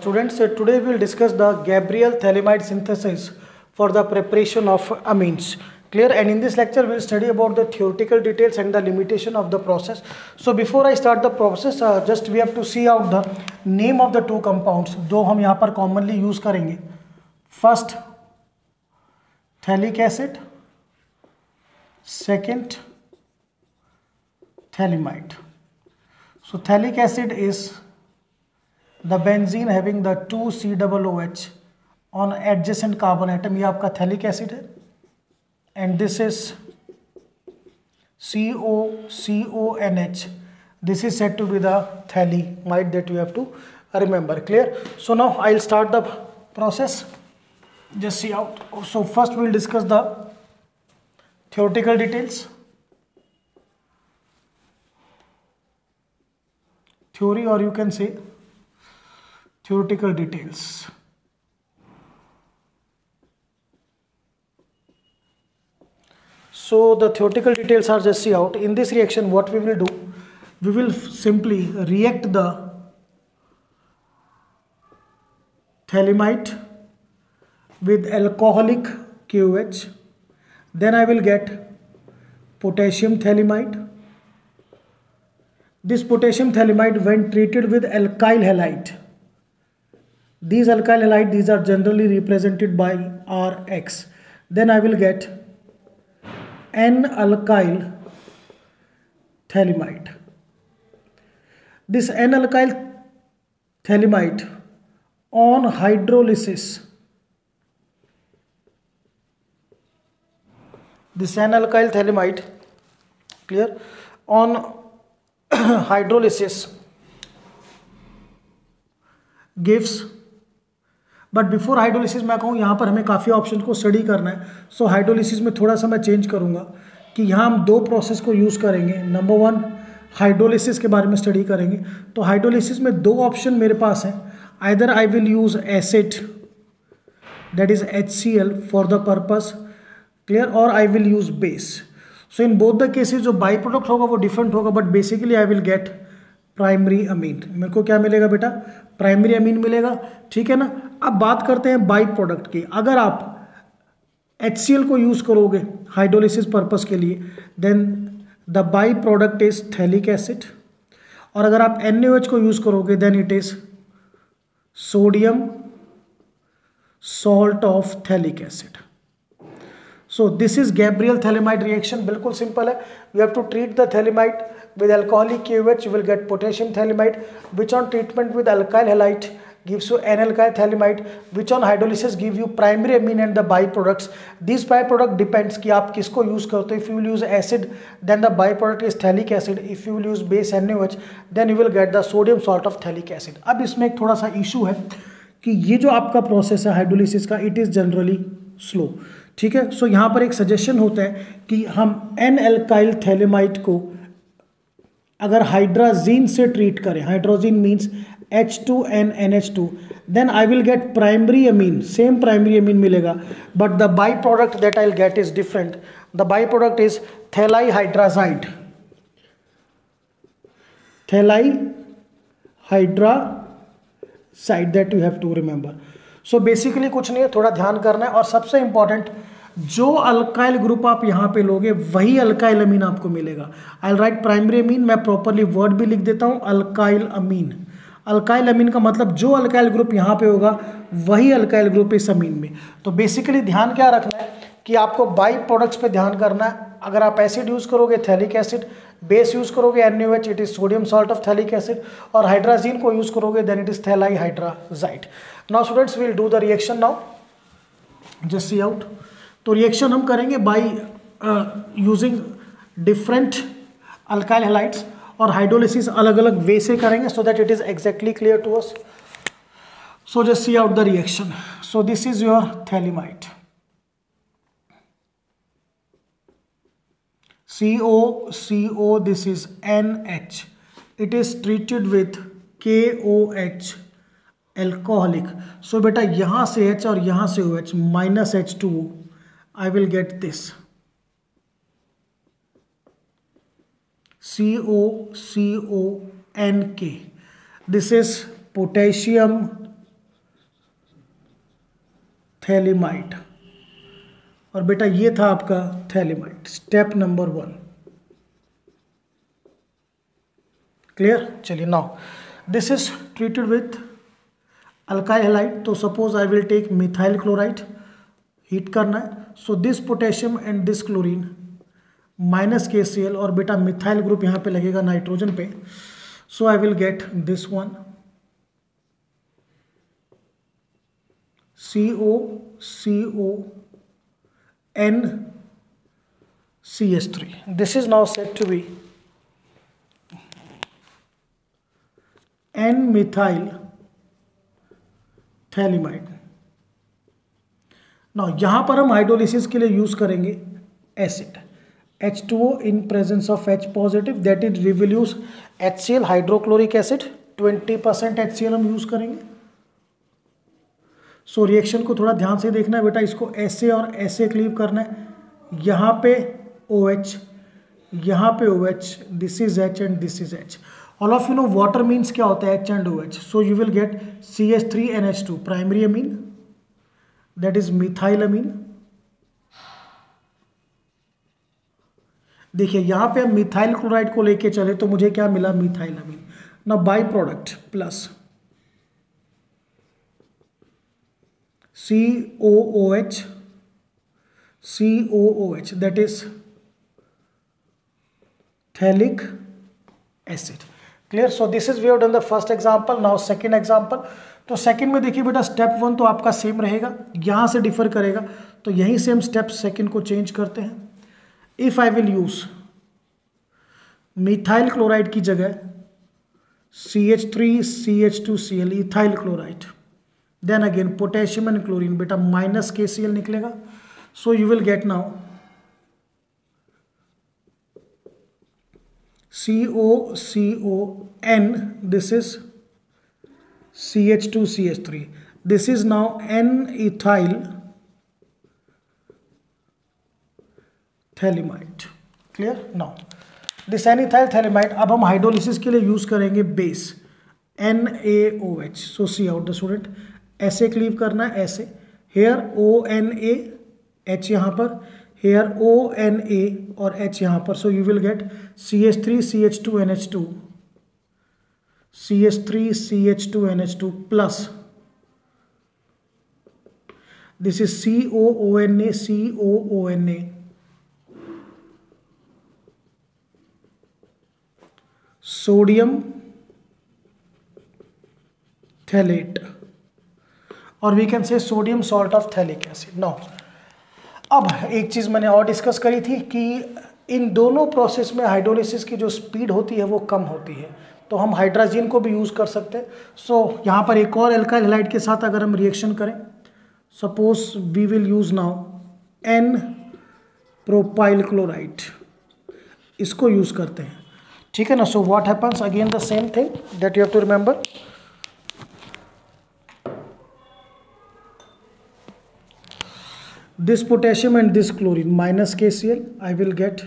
Students, today we will discuss the Gabriel-Thalamide synthesis for the preparation of amines. Clear? And in this lecture, we will study about the theoretical details and the limitation of the process. So before I start the process, just we have to see out the name of the two compounds, जो हम यहाँ पर commonly use करेंगे. First, thalic acid. Second, thalamide. So thalic acid is the benzene having the 2COOH on adjacent carbon atom. ये आपका thalic acid है. And this is COCONH. This is said to be the thalamide that you have to remember. Clear? So now I'll start the process. Just see out. So first we'll discuss the theoretical details. Theory, or you can say theoretical details. So the theoretical details are, just see out. In this reaction, what we will do, we will simply react the thalamide with alcoholic KOH. Then I will get potassium thalamide. This potassium thalamide, when treated with alkyl halide, these alkyl halide, these are generally represented by Rx. Then I will get N-alkyl thalamide. This N-alkyl thalamide on hydrolysis, this N-alkyl thalamide, clear, on hydrolysis gives, but before hydrolysis मैं कहूँ यहाँ पर हमें काफ़ी option को study करना है. सो hydrolysis में थोड़ा सा मैं चेंज करूँगा कि यहाँ हम दो प्रोसेस को यूज़ करेंगे. नंबर वन, हाइड्रोलिसिस के बारे में स्टडी करेंगे. तो हाइड्रोलिसिस में दो ऑप्शन मेरे पास हैं. Either I will use acid, that is HCl for the purpose, clear, और I will use base. So in both the cases जो बाई प्रोडक्ट होगा वो डिफरेंट होगा, but basically I will get primary amine. मेरे को क्या मिलेगा बेटा? प्राइमरी अमीन मिलेगा. ठीक है ना. अब बात करते हैं बाई प्रोडक्ट की. अगर आप HCl को यूज़ करोगे हाइड्रोलिसिस पर्पस के लिए, then the by product is phthalic acid. और अगर आप NaOH को यूज़ करोगे, then it is sodium salt of phthalic acid. So this is Gabriel-Thalamide reaction. बिल्कुल सिंपल है. We have to treat the thalamide with alcoholic KOH. You will get potassium thalamide, which on treatment with alkyl halide gives you N-alkyl thalamide, which on hydrolysis give you primary amine and the byproducts. These byproduct depends कि आप किसको use करते हो. If you will use acid, then the byproduct is thalic acid. If you will use base NaOH, then you will get the sodium salt of thalic acid. अब इसमें एक थोड़ा सा issue है कि ये जो आपका प्रोसेस है हाइड्रोलिसिस का, इट इज़ जनरली स्लो. ठीक है. सो यहाँ पर एक सजेशन होता है कि हम N-alkyl thalamide को अगर हाइड्राजीन से ट्रीट करें, hydrazine means H2NNH2, then I will get primary amine. Same primary amine मिलेगा, but the by product that I will get is different. The by product is phthalhydrazide. Phthalhydrazide, that you have to remember. So basically कुछ नहीं है, थोड़ा ध्यान करना है. और सबसे इंपॉर्टेंट, जो अल्काइल ग्रुप आप यहाँ पे लोगे वही अल्काइल अमीन आपको मिलेगा. आई राइट प्राइमरी अमीन, मैं प्रॉपरली वर्ड भी लिख देता हूँ, अल्काइल अमीन. अल्काइल अमीन का मतलब जो अल्काइल ग्रुप यहाँ पे होगा वही अल्काइल ग्रुप इस अमीन में. तो बेसिकली ध्यान क्या रखना है कि आपको बाई प्रोडक्ट्स पे ध्यान करना है. अगर आप एसिड यूज़ करोगे थैलिक एसिड, बेस यूज़ करोगे NaOH, it is sodium salt of phthalic acid, और हाइड्राजीन को यूज़ करोगे then it is phthalhydrazide. Now students, we will do the reaction now. Just see out. तो reaction हम करेंगे by using different alkyl halides, और hydrolysis अलग अलग way से करेंगे so that it is exactly clear to us. So just see out the reaction. So this is your phthalimide. CO, this is NH. It is treated with KOH, alcoholic. So बेटा यहाँ से H और यहाँ से OH minus H2O. I will get this. COCONK. This is potassium phthalimide, और बेटा ये था आपका थैलिमाइड, स्टेप नंबर 1। क्लियर? चलिए, now this is treated with alkyl halide. तो suppose I will take methyl chloride, heat करना है। So this potassium and this chlorine minus KCl, और बेटा मिथाइल ग्रुप यहाँ पे लगेगा नाइट्रोजन पे। So I will get this one COCONCH3. This is now said to be N-methyl thaliamide. Now यहाँ पर हम हाइड्रोलिसिस के लिए यूज करेंगे acid H2O in presence of H positive, that is we will use HCl hydrochloric acid 20% HCl हम use करेंगे। So reaction को थोड़ा ध्यान से देखना है बेटा, इसको ऐसे और ऐसे क्लीव करना है। यहाँ पे OH, यहाँ पे OH, this is H and this is H। All of you know water means क्या होता है, H and OH। So you will get CH3NH2 primary amine, that is methyl amine. देखिए यहाँ पे हम मिथाइल क्लोराइड को लेके चले तो मुझे क्या मिला, मिथाइल अमीन। ना by product plus COOH, that is phthalic acid. Clear? So this is we have done the first example. Now second example. तो सेकंड में देखिए बेटा, स्टेप 1 तो आपका सेम रहेगा, यहाँ से डिफर करेगा, तो यहीं से हम स्टेप सेकंड को चेंज करते हैं। If I will use methyl chloride की जगह CH3CH2Cl ethyl chloride, then again potassium and chlorine, बेटा माइनस KCl निकलेगा। So you will get now COCON, this is CH2CH3, this is now N-ethyl thaliamide। Clear? Now this N-ethyl thaliamide अब हम हाइड्रोलिसिस के लिए use करेंगे base NaOH। So see out the student, ऐसे cleave करना है, ऐसे हेयर ONA H यहाँ पर, हेयर ONA और H यहाँ पर। So you will get CH3CH2NH2, CH3CH2NH2 plus this is COONA sodium phthalate, और we can say sodium salt of phthalic acid. Now अब एक चीज़ मैंने और डिस्कस करी थी कि इन दोनों प्रोसेस में हाइड्रोलिसिस की जो स्पीड होती है वो कम होती है, तो हम हाइड्राजीन को भी यूज़ कर सकते हैं। सो यहाँ पर एक और एल्काइल हैलाइड के साथ अगर हम रिएक्शन करें, suppose we will use now n propyl chloride, इसको यूज़ करते हैं, ठीक है ना। So what happens, again the same thing that you have to remember. This potassium and this chlorine minus KCl, I will get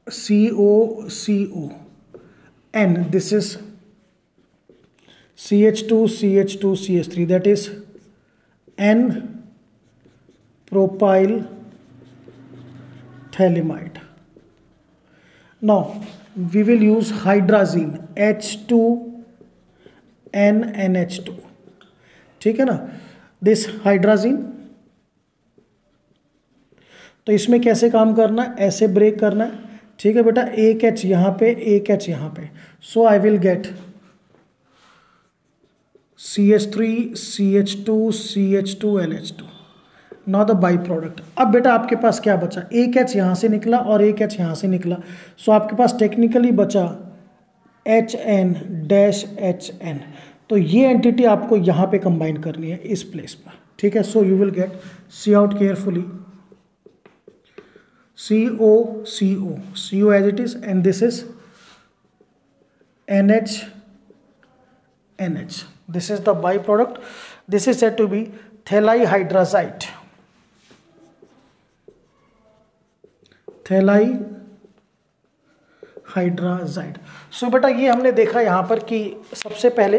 COCON, this is CH2CH2CH3, that is N-propyl thaliamide. Now we will use hydrazine H2NNH2, ठीक है ना, this hydrazine. तो इसमें कैसे काम करना है, ऐसे ब्रेक करना है, ठीक है बेटा, एक H यहाँ पे, एक H यहाँ पे। So I will get CH3CH2CH2NH2, now the by product. अब बेटा आपके पास क्या बचा, एक H यहाँ से निकला और एक H यहाँ से निकला, सो आपके पास टेक्निकली बचा HN-HN। तो ये एंटिटी आपको यहाँ पे कंबाइन करनी है इस प्लेस पर, ठीक है। So you will get, see out carefully, CO as it is, and this is NH, this is the byproduct. This is said to be thalahydrazide. Hydrazide. So बेटा ये हमने देखा यहाँ पर कि सबसे पहले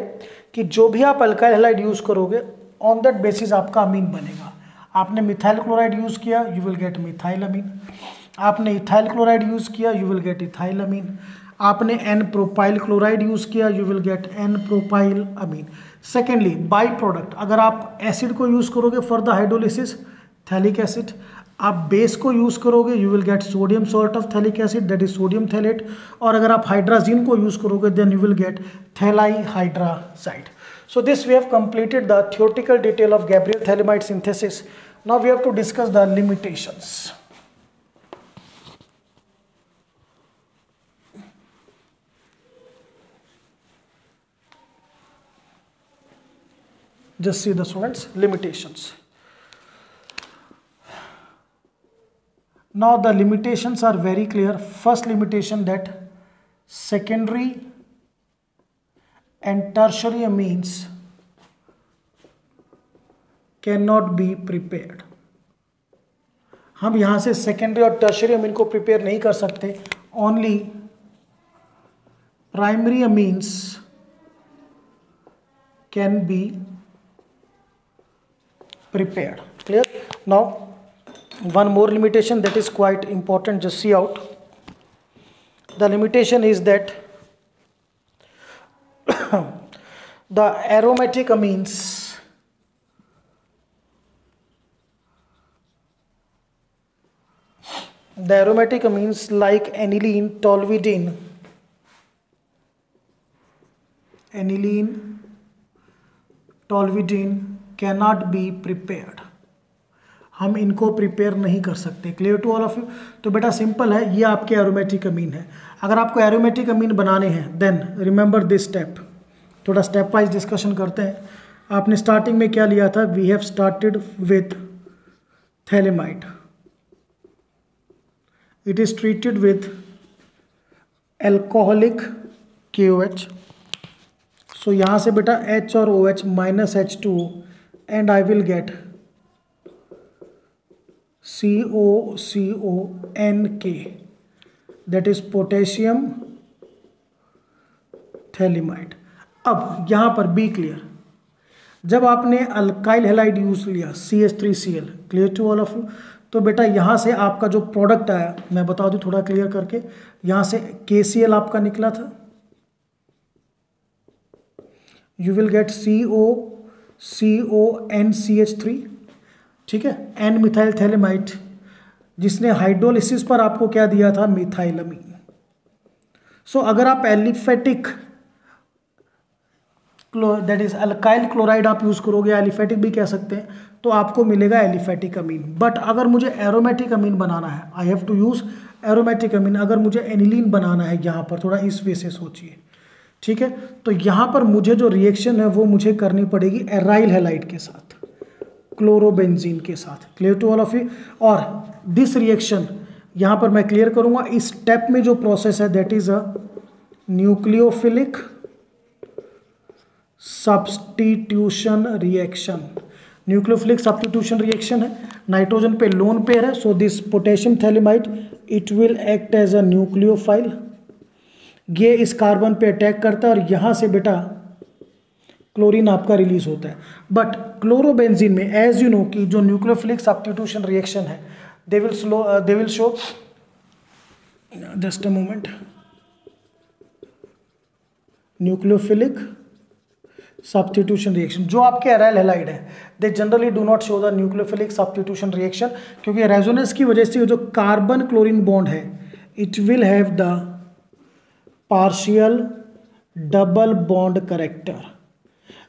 कि जो भी आप अल्काइल हैलाइड यूज़ करोगे ऑन दैट बेसिस आपका अमीन बनेगा। आपने मिथाइल क्लोराइड यूज़ किया, you will get methyl amine. आपने इथाइल क्लोराइड यूज़ किया, you will get ethyl amine. आपने एन प्रोपाइल क्लोराइड यूज़ किया, you will get n propyl amine. Secondly by product, अगर आप एसिड को यूज़ करोगे for the hydrolysis phthalic acid, आप base को यूज़ करोगे you will get sodium salt of phthalic acid that is sodium phthalate, और अगर आप हाइड्राजीन को यूज़ करोगे then you will get phthalhydrazide. So this we have completed the theoretical detail of Gabriel Thalamide synthesis. Now we have to discuss the limitations. Just see the students, limitations. Now the limitations are very clear. First limitation, that secondary and tertiary amines cannot be prepared. हम यहाँ से secondary और tertiary अमीन को prepare नहीं कर सकते, only primary amines can be prepared. Clear? Now one more limitation that is quite important, just see out. The limitation is that the aromatic amines like aniline, toluidine cannot be prepared. हम इनको prepare नहीं कर सकते। Clear to all of you? तो बेटा simple है, ये आपके एरोमेटिक अमीन है। अगर आपको एरोमेटिक अमीन बनाने हैं देन रिमेंबर दिस स्टेप। थोड़ा स्टेप वाइज डिस्कशन करते हैं। आपने स्टार्टिंग में क्या लिया था? We have started with phthalimide, it is treated with alcoholic KOH। सो यहाँ से बेटा H और OH minus H2 and I will get CONK, that is potassium phthalimide. अब यहाँ पर बी क्लियर, जब आपने अल्काइल हैलाइड यूज लिया CH3Cl, clear to all of you, तो बेटा यहाँ से आपका जो प्रोडक्ट आया मैं बता दूँ थोड़ा क्लियर करके, यहाँ से KCl आपका निकला था, यू विल गेट CONCH3, ठीक है, एन मिथाइल थैलेमाइड, जिसने हाइड्रोलिसिस पर आपको क्या दिया था? मिथाइलमीन। सो अगर आप aliphatic that is alkyl chloride आप यूज करोगे, एलिफेटिक भी कह सकते हैं, तो आपको मिलेगा एलिफेटिक अमीन। बट अगर मुझे एरोमेटिक अमीन बनाना है, I have to use aromatic amine. अगर मुझे एनिलीन बनाना है, यहाँ पर थोड़ा इस वे से सोचिए, ठीक है, तो यहाँ पर मुझे जो रिएक्शन है वो मुझे करनी पड़ेगी एराइल हैलाइड के साथ, क्लोरोबेंजीन के साथ। Clear to all of you? और दिस रिएक्शन यहाँ पर मैं क्लियर करूँगा। इस स्टेप में जो प्रोसेस है that is a nucleophilic substitution reaction. Nucleophilic substitution reaction है, नाइट्रोजन पे लोन पेयर है, so this potassium phthalimide it will act as a nucleophile. ये इस कार्बन पे अटैक करता है और यहाँ से बेटा क्लोरीन आपका रिलीज होता है। बट क्लोरोबेंजीन में एज यू नो कि जो न्यूक्लियोफिलिक सब्स्टिट्यूशन रिएक्शन है they will show just a moment, nucleophilic substitution reaction जो आपके एराइल हैलाइड है they generally do not show the nucleophilic substitution reaction, क्योंकि रेजोनेंस की वजह से जो कार्बन क्लोरीन बॉन्ड है it will have the partial double bond character.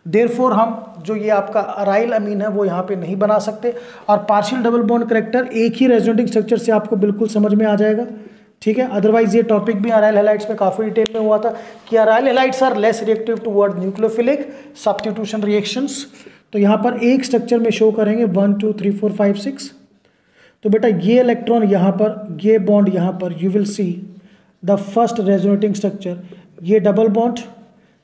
Therefore हम जो ये आपका अराइल अमीन है वो यहाँ पे नहीं बना सकते, और पार्शियल डबल बॉन्ड करेक्टर एक ही रेजोनेटिंग स्ट्रक्चर से आपको बिल्कुल समझ में आ जाएगा, ठीक है। अदरवाइज ये टॉपिक भी अराइल हैलाइड्स में काफ़ी डिटेल में हुआ था कि aryl halides are less reactive toward nucleophilic substitution reactions. तो यहाँ पर एक स्ट्रक्चर में शो करेंगे 1 2 3 4 5 6। तो बेटा ये इलेक्ट्रॉन यहाँ पर, ये बॉन्ड यहाँ पर, you will see the first resonating structure, ये डबल बॉन्ड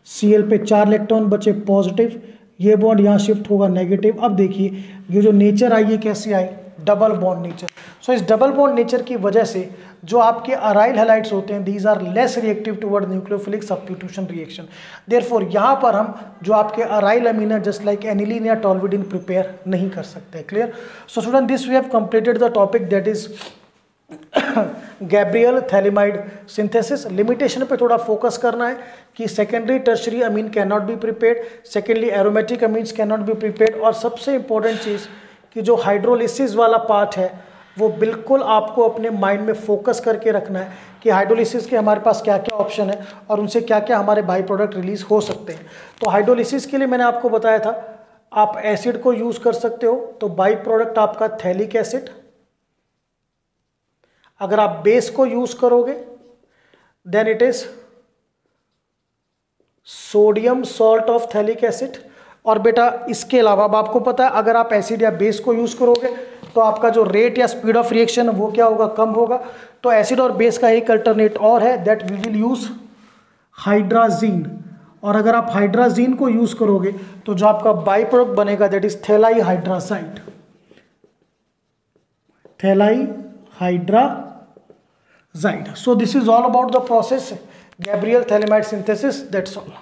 Cl पे 4 इलेक्ट्रॉन बचे पॉजिटिव, ये बॉन्ड यहाँ शिफ्ट होगा नेगेटिव। अब देखिए ये जो नेचर आई ये कैसी आई, डबल बॉन्ड नेचर। सो इस डबल बॉन्ड नेचर की वजह से जो आपके अराइल हैलाइड्स होते हैं these are less reactive toward nucleophilic substitution reaction. Therefore यहाँ पर हम जो आपके अराइल अमीन है जस्ट लाइक एनिलीन या टॉल्विडिन प्रिपेयर नहीं कर सकते। Clear? So student this we have completed the topic that is Gabriel phthalimide synthesis. Limitation पे थोड़ा फोकस करना है कि secondary tertiary amine can not be prepared, secondly aromatic amines can not be prepared, और सबसे इंपॉर्टेंट चीज़ कि जो hydrolysis वाला पार्ट है वो बिल्कुल आपको अपने माइंड में फोकस करके रखना है कि हाइड्रोलिसिस के हमारे पास क्या क्या ऑप्शन है और उनसे क्या क्या हमारे बाई प्रोडक्ट रिलीज हो सकते हैं। तो हाइड्रोलिसिस के लिए मैंने आपको बताया था आप एसिड को यूज़ कर सकते हो, तो बाई प्रोडक्ट आपका थैलिक एसिड। अगर आप बेस को यूज करोगे then it is sodium salt of phthalic acid. और बेटा इसके अलावा अब आपको पता है अगर आप एसिड या बेस को यूज करोगे तो आपका जो रेट या स्पीड ऑफ रिएक्शन वो क्या होगा, कम होगा। तो एसिड और बेस का एक अल्टरनेट और है that we will use hydrazine. और अगर आप हाइड्राजीन को यूज करोगे तो जो आपका बाई प्रोडक्ट बनेगा that is phthalhydrazide, phthalhydrazide. So this is all about the process Gabriel Thalamide synthesis. That's all.